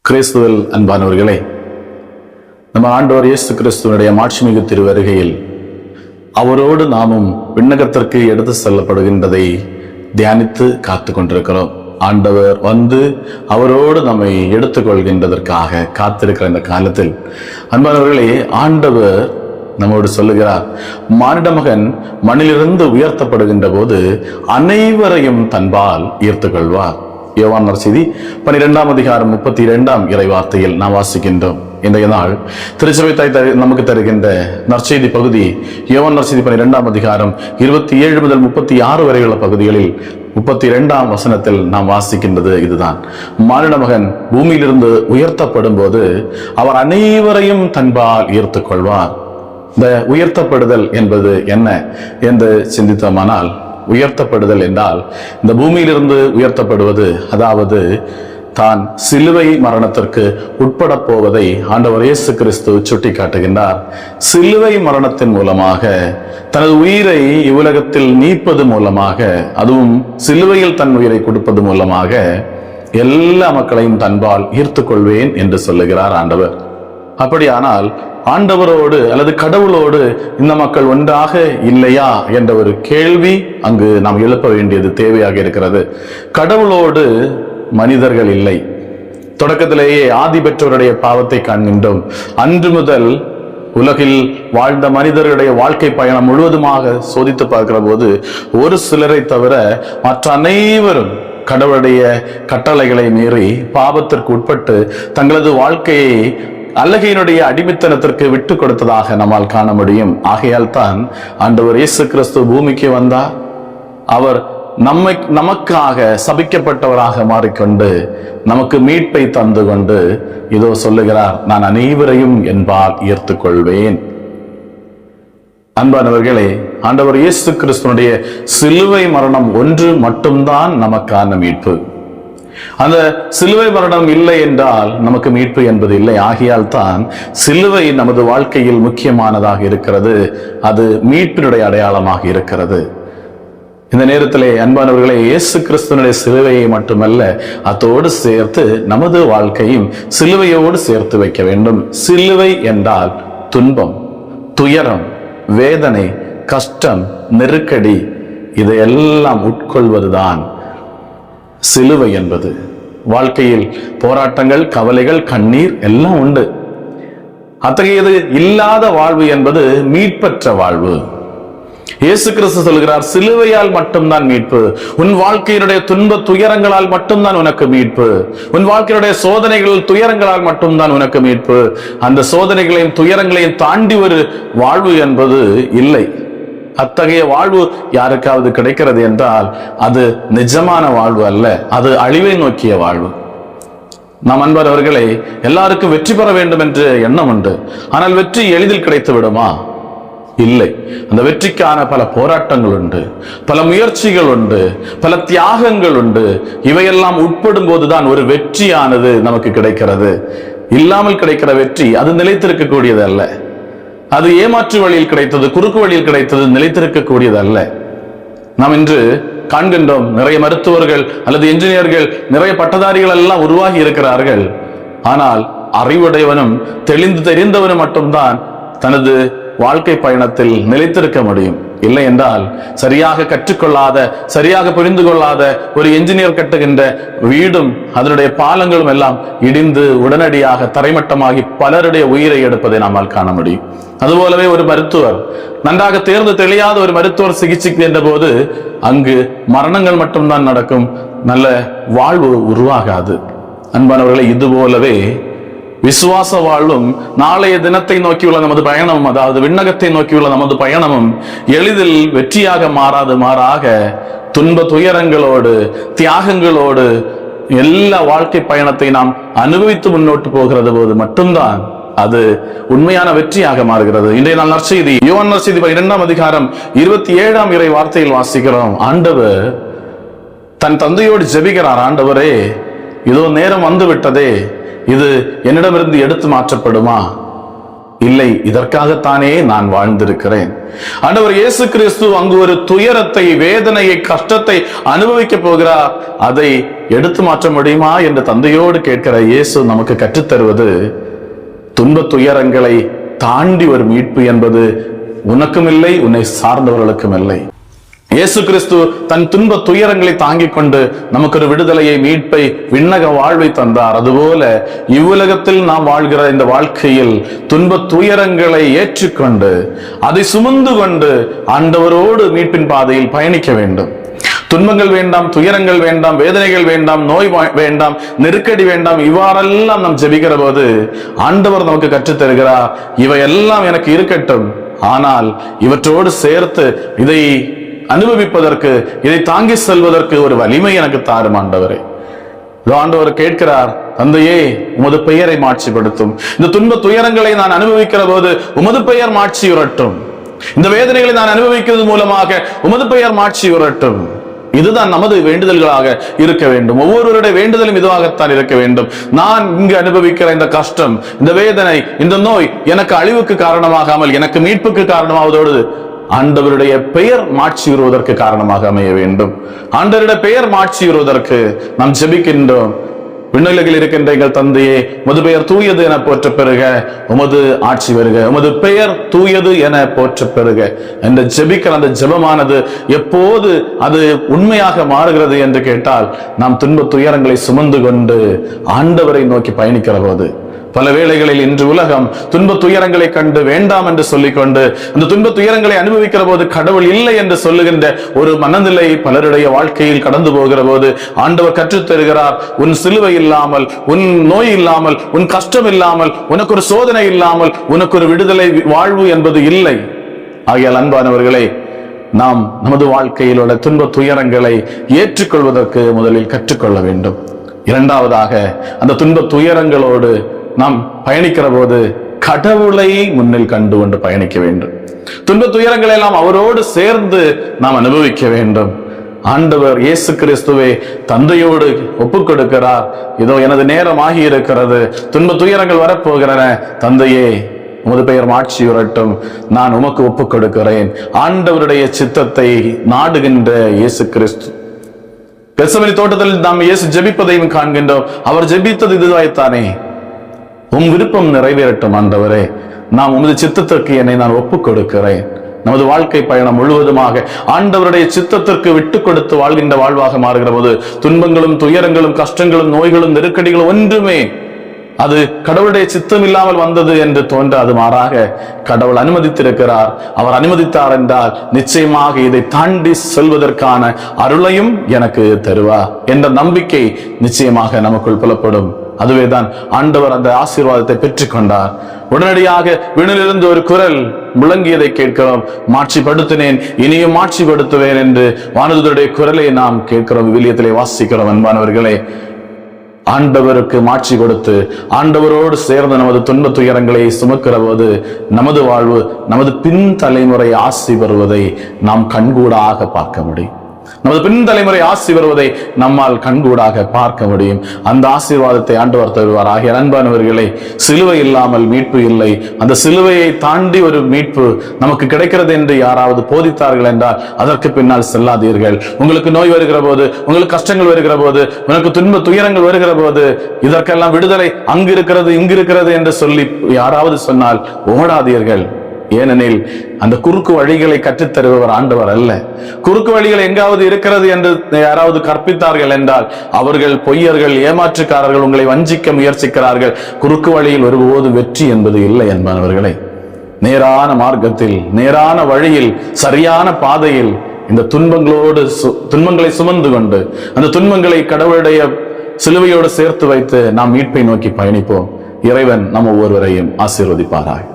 கிறிஸ்துவில் அன்பானவர்களே, நம்ம ஆண்டவர் இயேசு கிறிஸ்துவனுடைய மாட்சிமிகு திருவருகையில் அவரோடு நாமும் விண்ணகத்திற்கு எடுத்து செல்லப்படுகின்றதை தியானித்து காத்து கொண்டிருக்கிறோம். ஆண்டவர் வந்து அவரோடு நம்மை எடுத்துக்கொள்கின்றதற்காக காத்திருக்கிற இந்த காலத்தில் அன்பானவர்களே, ஆண்டவர் நம்மோடு சொல்லுகிறார், மானிட மகன் மண்ணிலிருந்து உயர்த்தப்படுகின்ற போது அனைவரையும் தன்பால் ஈர்த்துக் கொள்வார். யோவான் நற்செய்தி 12ஆம் அதிகாரம் 32ஆம் இறைவார்த்தையில் நாம் வாசிக்கின்றோம். இன்றைய நாள் திருச்சபை தாய் நமக்கு தருகின்ற நற்செய்தி பகுதி யோவான் நற்செய்தி 12ஆம் அதிகாரம் 27 முதல் 36 வரையுள்ள பகுதிகளில் 32ஆம் வசனத்தில் நாம் வாசிக்கின்றது இதுதான். மானிட மகன் பூமியிலிருந்து உயர்த்தப்படும் போது அவர் அனைவரையும் தன்பால் ஈர்த்துக் கொள்வார். இந்த உயர்த்தப்படுதல் என்பது என்ன என்று சிந்தித்தோமானால், உயர்த்தப்படுதல் என்றால் இந்த பூமியிலிருந்து உயர்த்தப்படுவது, அதாவது தான் சிலுவை மரணத்திற்கு உட்பட போவதை ஆண்டவர் இயேசு கிறிஸ்து சுட்டி காட்டுகின்றார். சிலுவை மரணத்தின் மூலமாக தனது உயிரை இவ்வுலகத்தில் நீப்பது மூலமாக, அதுவும் சிலுவையில் தன் உயிரை கொடுப்பது மூலமாக எல்லா மக்களையும் தன்பால் ஈர்த்துக் கொள்வேன் என்று சொல்லுகிறார் ஆண்டவர். அப்படியானால் ஆண்டவரோடு அல்லது கடவுளோடு இந்த மக்கள் ஒன்றாக இல்லையா என்ற ஒரு கேள்வி அங்கு நாம் எழுப்ப வேண்டியது தேவையாக இருக்கிறது. கடவுளோடு மனிதர்கள் இல்லை. தொடக்கத்திலேயே ஆதி பெற்றோருடைய பாவத்தை காண்கின்றோம். அன்று முதல் உலகில் வாழ்ந்த மனிதர்களுடைய வாழ்க்கை பயணம் முழுவதுமாக சோதித்து பார்க்கிற போது ஒரு சிலரை தவிர மற்ற அனைவரும் கடவுளுடைய கட்டளைகளை மீறி பாவத்திற்கு உட்பட்டு தங்களது வாழ்க்கையை அல்லகையினுடைய அடிமைத்தனத்திற்கு விட்டு கொடுத்ததாக நம்மால் காண முடியும். ஆகையால் தான் ஆண்டவர் இயேசு கிறிஸ்து பூமிக்கு வந்தார். அவர் நமக்காக சபிக்கப்பட்டவராக மாறிக்கொண்டு நமக்கு மீட்பை தந்து கொண்டு இதோ சொல்லுகிறார், நான் அனைவரையும் என்பால் ஈர்த்துக் கொள்வேன். அன்பானவர்களே, ஆண்டவர் இயேசு கிறிஸ்துவனுடைய சிலுவை மரணம் ஒன்று மட்டும்தான் நமக்கான மீட்பு. அந்த சிலுவை மரணம் இல்லை என்றால் நமக்கு மீட்பு என்பது இல்லை. ஆகையால் தான் சிலுவை நமது வாழ்க்கையில் முக்கியமானதாக இருக்கிறது. அது மீட்பினுடைய அடையாளமாக இருக்கிறது. இந்த நேரத்திலே அன்பானவர்களே, இயேசு கிறிஸ்துவனுடைய சிலுவையை மட்டுமல்ல, அதோடு சேர்த்து நமது வாழ்க்கையும் சிலுவையோடு சேர்த்து வைக்க வேண்டும். சிலுவை என்றால் துன்பம், துயரம், வேதனை, கஷ்டம், நெருக்கடி, இதையெல்லாம் உட்கொள்வதுதான் சிலுவை என்பது. வாழ்க்கையில் போராட்டங்கள், கவலைகள், கண்ணீர் எல்லாம் உண்டு. அத்தகையது இல்லாத வாழ்வு என்பது மீட்பற்ற வாழ்வு. இயேசு கிறிஸ்து சொல்கிறார், சிலுவையால் மட்டும்தான் மீட்பு. உன் வாழ்க்கையினுடைய துன்ப துயரங்களால் மட்டும்தான் உனக்கு மீட்பு. உன் வாழ்க்கையினுடைய சோதனைகள், துயரங்களால் மட்டும்தான் உனக்கு மீட்பு. அந்த சோதனைகளையும் துயரங்களையும் தாண்டி ஒரு வாழ்வு என்பது இல்லை. அத்தகைய வாழ்வு யாருக்காவது கிடைக்கிறது என்றால் அது நிஜமான வாழ்வு அல்ல, அது அழிவை நோக்கிய வாழ்வு. நாம் அன்பர்களே, எல்லாருக்கும் வெற்றி பெற வேண்டும் என்று எண்ணம் உண்டு. ஆனால் வெற்றி எளிதில் கிடைத்து விடுமா? இல்லை. அந்த வெற்றிக்கான பல போராட்டங்கள் உண்டு, பல முயற்சிகள் உண்டு, பல தியாகங்கள் உண்டு. இவையெல்லாம் உட்படும் போதுதான் ஒரு வெற்றியானது நமக்கு கிடைக்கிறது. இல்லாமல் கிடைக்கிற வெற்றி அது நிலைத்திருக்கக்கூடியது அல்ல. அது ஏமாற்று வழியில் கிடைத்தது, குறுக்கு வழியில் கிடைத்தது, நிலைத்திருக்கக்கூடியது அல்ல. நாம் இன்று காண்கின்றோம், நிறைய மருத்துவர்கள் அல்லது என்ஜினியர்கள், நிறைய பட்டதாரிகள் எல்லாம் உருவாகி இருக்கிறார்கள். ஆனால் அறிவுடையவனும் தெளிந்து தெரிந்தவனும் மட்டும்தான் தனது வாழ்க்கை பயணத்தில் நிலைத்திருக்க முடியும். இல்லை என்றால் சரியாக கற்றுக்கொள்ளாத, சரியாக புரிந்து கொள்ளாத ஒரு என்ஜினியர் கட்டுகின்ற வீடும் அதனுடைய பாலங்களும் எல்லாம் இடிந்து உடனடியாக தரைமட்டமாகி பலருடைய உயிரை எடுப்பதை நம்மால் காண முடியும். அதுபோலவே ஒரு மருத்துவர், நன்றாக தேர்ந்து தெளியாத ஒரு மருத்துவர் சிகிச்சைக்கு என்ற போது அங்கு மரணங்கள் மட்டும்தான் நடக்கும், நல்ல வாழ்வு உருவாகாது. அன்பானவர்களை, இது போலவே விசுவாச வாழ்வும் நாளைய தினத்தை நோக்கியுள்ள நமது பயணமும், அதாவது விண்ணகத்தை நோக்கியுள்ள நமது பயணமும் எளிதில் வெற்றியாக மாறாது. மாறாக துன்ப துயரங்களோடு, தியாகங்களோடு எல்லா வாழ்க்கை பயணத்தை நாம் அனுபவித்து முன்னோட்டு போகிறது போது மட்டும்தான் அது உண்மையான வெற்றியாக மாறுகிறது. இன்றைய நாள் நற்செய்தி யோவான் நற்செய்தி 12ஆம் அதிகாரம் 27ஆம் இறை வார்த்தையில் வாசிக்கிறோம். ஆண்டவர் தன் தந்தையோடு ஜெபிக்கிறார், ஆண்டவரே, இதோ நேரம் வந்து விட்டதே, இது என்னிடமிருந்து எடுத்து மாற்றப்படுமா? இல்லை, இதற்காகத்தானே நான் வாழ்ந்திருக்கிறேன். ஆண்டவர் இயேசு கிறிஸ்து அங்கு ஒரு துயரத்தை, வேதனையை, கஷ்டத்தை அனுபவிக்க போகிறார். அதை எடுத்து மாற்ற முடியுமா என்று தந்தையோடு கேட்கிற இயேசு நமக்கு கற்றுத்தருவது, துன்ப துயரங்களை தாண்டி ஒரு மீட்பு என்பது உனக்கும் இல்லை, உன்னை சார்ந்தவர்களுக்கும் இல்லை. இயேசு கிறிஸ்து தன் துன்ப துயரங்களை தாங்கிக் கொண்டு நமக்கு ஒரு விடுதலையை, மீட்பை, விண்ணக வாழ்வை தந்தார். அதுபோல இவ்வுலகத்தில் நாம் வாழ்கிற இந்த வாழ்க்கையில் துன்ப துயரங்களை ஏற்றுக்கொண்டு அதை சுமந்து கொண்டு ஆண்டவரோடு மீட்பின் பாதையில் பயணிக்க வேண்டும். துன்பங்கள் வேண்டாம், துயரங்கள் வேண்டாம், வேதனைகள் வேண்டாம், நோய் வேண்டாம், நெருக்கடி வேண்டாம். இவ்வாறெல்லாம் நாம் ஜெபிக்கிற போது ஆண்டவர் நமக்கு கற்றுத் தருகிறார், இவையெல்லாம் எனக்கு இருக்கட்டும், ஆனால் இவற்றோடு சேர்த்து இதை அனுபவிப்பதற்கு, இதை தாங்கி செல்வதற்கு ஒரு வலிமை எனக்கு தாரும் ஆண்டவரே. ஆண்டவர் கேட்கிறார், தந்தையே உமது பெயரை மாட்சிப்படுத்தும். இந்த துன்ப துயரங்களை நான் அனுபவிக்கிற போது உமது பெயர் மாட்சியுறட்டும். இந்த வேதனைகளை நான் அனுபவிக்கிறது மூலமாக உமது பெயர் மாட்சியுறட்டும். இதுதான் நமது வேண்டுதல்களாக இருக்க வேண்டும். ஒவ்வொருவருடைய வேண்டுதலும் இதுவாகத்தான் இருக்க வேண்டும். நான் இங்கு அனுபவிக்கிற இந்த கஷ்டம், இந்த வேதனை, இந்த நோய் எனக்கு அழிவுக்கு காரணமாகாமல் எனக்கு மீட்புக்கு காரணமாவதோடு ஆண்டவருடைய பெயர் மாட்சியுறுவதற்கு காரணமாக அமைய வேண்டும். ஆண்டவருடைய பெயர் மாட்சியுறுவதற்கு நாம் ஜெபிக்கின்றோம். விண்ணுலகில் இருக்கின்ற எங்கள் தந்தையே, உமது பெயர் தூயது என போற்ற பெறுக, உமது ஆட்சி வருக, உமது பெயர் தூயது என போற்ற பெறுக என்று ஜெபிக்கிற அந்த ஜெபமானது எப்போது அது உண்மையாக மாறுகிறது என்று கேட்டால், நாம் துன்ப துயரங்களை சுமந்து கொண்டு ஆண்டவரை நோக்கி பயணிக்கிற போது. பல வேளைகளில் இன்று உலகம் துன்ப துயரங்களை கண்டு வேண்டாம் என்று சொல்லிக்கொண்டு அந்த துன்ப துயரங்களை அனுபவிக்கிற போது கடவுள் இல்லை என்று சொல்லுகின்ற ஒரு மனநிலை பலருடைய வாழ்க்கையில் கடந்து போகிற போது ஆண்டவர் கற்றுத் தருகிறார், உன் சிலுவை இல்லாமல், உன் நோய் இல்லாமல், உன் கஷ்டம் இல்லாமல், உனக்கு ஒரு சோதனை இல்லாமல் உனக்கு ஒரு விடுதலை வாழ்வு என்பது இல்லை. ஆகையால் அன்பானவர்களே, நாம் நமது வாழ்க்கையில் உள்ள துன்ப துயரங்களை ஏற்றுக்கொள்வதற்கு முதலில் கற்றுக்கொள்ள வேண்டும். இரண்டாவதாக, அந்த துன்ப துயரங்களோடு நாம் பயணிக்கிற போது கடவுளை முன்னில் கண்டு கொண்டு பயணிக்க வேண்டும். துன்ப துயரங்களை எல்லாம் அவரோடு சேர்ந்து நாம் அனுபவிக்க வேண்டும். ஆண்டவர் இயேசு கிறிஸ்துவை தந்தையோடு ஒப்புக் கொடுக்கிறார். இதோ எனது நேரம் ஆகி இருக்கிறது, துன்ப துயரங்கள் வரப்போகிறன, தந்தையே உமது பெயர் மாட்சியுறட்டும், நான் உமக்கு ஒப்புக் கொடுக்கிறேன். ஆண்டவருடைய சித்தத்தை நாடுகின்ற இயேசு கிறிஸ்து. கெத்செமனே தோட்டத்தில் நாம் இயேசு ஜெபிப்பதையும் காண்கின்றோம். அவர் ஜெபித்தது இதுவாய்த்தானே, உம் விருப்பம் நிறைவேறட்டும் ஆண்டவரே, நான் உமது சித்தத்திற்கு என்னை நான் ஒப்புக் கொடுக்கிறேன். நமது வாழ்க்கை பயணம் முழுவதுமாக ஆண்டவருடைய சித்தத்திற்கு விட்டு கொடுத்து வாழ்கின்ற வாழ்வாக மாறுகிற போது துன்பங்களும் துயரங்களும் கஷ்டங்களும் நோய்களும் நெருக்கடிகளும் ஒன்றுமே அது கடவுளுடைய சித்தம் இல்லாமல் வந்தது என்று தோன்றாது. மாறாக கடவுள் அனுமதித்திருக்கிறார். அவர் அனுமதித்தார் என்றால் நிச்சயமாக இதை தாண்டி செல்வதற்கான அருளையும் எனக்கு தருவார் என்ற நம்பிக்கை நிச்சயமாக நமக்குள் புலப்படும். அதுவேதான் ஆண்டவர் அந்த ஆசீர்வாதத்தை பெற்றுக் கொண்டார். உடனடியாக விண்ணிலிருந்து ஒரு குரல் முழங்கியதை கேட்கிறோம், மாட்சிப்படுத்தினேன், இனியும் மாட்சிப்படுத்துவேன் என்று வானதூதருடைய குரலை நாம் கேட்கிறோம், விவிலியத்திலே வாசிக்கிறோம். அன்பானவர்களே, ஆண்டவருக்கு மாட்சி கொடுத்து ஆண்டவரோடு சேர்ந்து நமது துன்ப துயரங்களை சுமக்கிற போது நமது வாழ்வு, நமது பின் தலைமுறை ஆசி வருவதை நாம் கண்கூடாக பார்க்க முடியும். நமது பின் தலைமுறை ஆசி வருவதை நம்மால் கண்கூடாக பார்க்க முடியும். அந்த ஆசீர்வாதத்தை ஆண்டவர் தருவார். ஆகிய அன்பானவர்களே, சிலுவை இல்லாமல் மீட்பு இல்லை. அந்த சிலுவையை தாண்டி ஒரு மீட்பு நமக்கு கிடைக்கிறது என்று யாராவது போதித்தார்கள் என்றால் அதற்கு பின்னால் செல்லாதீர்கள். உங்களுக்கு நோய் வருகிற போது, உங்களுக்கு கஷ்டங்கள் வருகிற போது, உனக்கு துன்ப துயரங்கள் வருகிற போது இதற்கெல்லாம் விடுதலை அங்கு இருக்கிறது இங்கு இருக்கிறது என்று சொல்லி யாராவது சொன்னால் ஓடாதீர்கள். ஏனெனில் அந்த குறுக்கு வழிகளை கற்றுத்தருபவர் ஆண்டவர் அல்ல. குறுக்கு வழிகள் எங்காவது இருக்கிறது என்று யாராவது கற்பித்தார்கள் என்றால் அவர்கள் பொய்யர்கள், ஏமாற்றுக்காரர்கள், உங்களை வஞ்சிக்க முயற்சிக்கிறார்கள். குறுக்கு வழியில் ஒருபோது வெற்றி என்பது இல்லை என்பவர்களை. நேரான மார்க்கத்தில், நேரான வழியில், சரியான பாதையில் இந்த துன்பங்களை சுமந்து கொண்டு அந்த துன்பங்களை கடவுளுடைய சிலுவையோடு சேர்த்து வைத்து நாம் மீட்பை நோக்கி பயணிப்போம். இறைவன் நம் ஒவ்வொருவரையும் ஆசீர்வதிப்பாராய்.